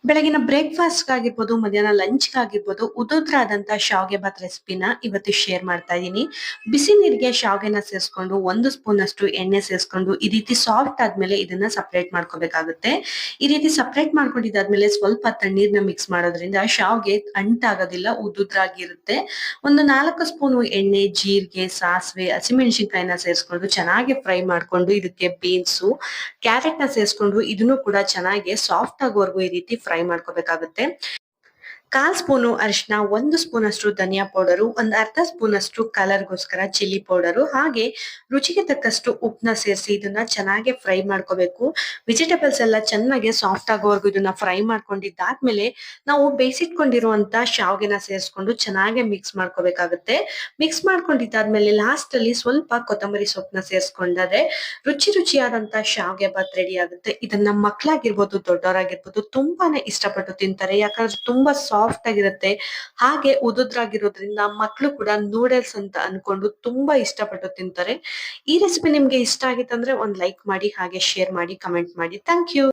ಬೆಳಗಿನ ಬ್ರೇಕ್‌ಫಾಸ್ಟ್‌ಗೆ ಆಗಿರ್ಬೋದು, ಮಧ್ಯಾಹ್ನ ಲಂಚ್‌ಗೆ ಆಗಿರ್ಬೋದು, ಉದುದ್ರಾದಂತ ಶಾವಿಗೆ ಬಾತ್ ರೆಸಿಪಿನ ಇವತ್ತು ಶೇರ್ ಮಾಡ್ತಾ ಇದೀನಿ. ಬಿಸಿ ನೀರಿಗೆ ಶಾವಿಗೆನ ಸೇರಿಸ್ಕೊಂಡು 1 ಸ್ಪೂನಷ್ಟು ಎಣ್ಣೆ ಸೇರಿಸ್ಕೊಂಡು ಈ ರೀತಿ ಸಾಫ್ಟ್ ಆದ್ಮೇಲೆ ಇದನ್ನ ಸಪರೇಟ್ ಮಾಡ್ಕೋಬೇಕಾಗುತ್ತೆ. ಈ ರೀತಿ ಸಪರೇಟ್ ಮಾಡ್ಕೊಂಡಿದ್ದಾದ್ಮೇಲೆ ಸ್ವಲ್ಪ ತಣ್ಣೀರ್ನ ಮಿಕ್ಸ್ ಮಾಡೋದ್ರಿಂದ ಶಾವಿಗೆ ಅಂಟಾಗೋದಿಲ್ಲ, ಉದುದ್ರಾಗಿರುತ್ತೆ. ಒಂದು 4 ಸ್ಪೂನು ಎಣ್ಣೆ, ಜೀರಿಗೆ, ಸಾಸಿವೆ, ಹಸಿಮೆಣಸಿನಕಾಯಿನ ಸೇರಿಸ್ಕೊಂಡು ಚೆನ್ನಾಗಿ ಫ್ರೈ ಮಾಡ್ಕೊಂಡು ಇದಕ್ಕೆ ಬೀನ್ಸು, ಕ್ಯಾರೆಟ್‌ನ ಸೇರಿಸ್ಕೊಂಡು ಇದನ್ನು ಕೂಡ ಚೆನ್ನಾಗಿ ಸಾಫ್ಟ್ ಆಗೋವರೆಗೂ ಈ ರೀತಿ ಫ್ರೈ ಮಾಡ್ಕೋಬೇಕಾಗುತ್ತೆ. 1/4 ಸ್ಪೂನು ಅರಿಶಿನ, 1 ಸ್ಪೂನಷ್ಟು ಧನಿಯಾ ಪೌಡರು, ಒಂದು ಅರ್ಧ ಸ್ಪೂನಷ್ಟು ಕಲರ್‌ಗೋಸ್ಕರ ಚಿಲ್ಲಿ ಪೌಡರು, ಹಾಗೆ ರುಚಿಗೆ ತಕ್ಕಷ್ಟು ಉಪ್ಪನ್ನ ಸೇರಿಸಿ ಇದನ್ನ ಚೆನ್ನಾಗಿ ಫ್ರೈ ಮಾಡ್ಕೋಬೇಕು. ವೆಜಿಟೇಬಲ್ಸ್ ಎಲ್ಲ ಚೆನ್ನಾಗಿ ಸಾಫ್ಟ್ ಆಗೋವರೆಗೂ ಇದನ್ನ ಫ್ರೈ ಮಾಡ್ಕೊಂಡಿದ್ದಾದ್ಮೇಲೆ ನಾವು ಬೇಯಿಸಿಟ್ಕೊಂಡಿರುವಂತ ಶಾವಿಗೆನ ಸೇರಿಸ್ಕೊಂಡು ಚೆನ್ನಾಗಿ ಮಿಕ್ಸ್ ಮಾಡ್ಕೋಬೇಕಾಗುತ್ತೆ. ಮಿಕ್ಸ್ ಮಾಡ್ಕೊಂಡಿದ್ದಾದ್ಮೇಲೆ ಲಾಸ್ಟ್ ಅಲ್ಲಿ ಸ್ವಲ್ಪ ಕೊತ್ತಂಬರಿ ಸೊಪ್ಪನ್ನ ಸೇರಿಸ್ಕೊಂಡ್ರೆ ರುಚಿಯಾದಂತ ಶಾವಿಗೆ ಬಾತ್ ರೆಡಿ ಆಗುತ್ತೆ. ಇದನ್ನ ಮಕ್ಕಳಾಗಿರ್ಬೋದು, ದೊಡ್ಡವರಾಗಿರ್ಬೋದು ತುಂಬಾನೇ ಇಷ್ಟಪಟ್ಟು ತಿಂತಾರೆ. ಯಾಕಂದ್ರೆ ತುಂಬಾ ಸಾಫ್ಟ್ ಆಗಿರುತ್ತೆ. ಹಾಗೆ ಉದುದ್ರಾಗಿರೋದ್ರಿಂದ ಮಕ್ಕಳು ಕೂಡ ನೂಡಲ್ಸ್ ಅಂತ ಅನ್ಕೊಂಡು ತುಂಬಾ ಇಷ್ಟಪಟ್ಟು ತಿಂತಾರೆ. ಈ ರೆಸಿಪಿ ನಿಮ್ಗೆ ಇಷ್ಟ ಆಗಿತ್ತಂದ್ರೆ ಒಂದ್ ಲೈಕ್ ಮಾಡಿ, ಹಾಗೆ ಶೇರ್ ಮಾಡಿ, ಕಮೆಂಟ್ ಮಾಡಿ. Thank you.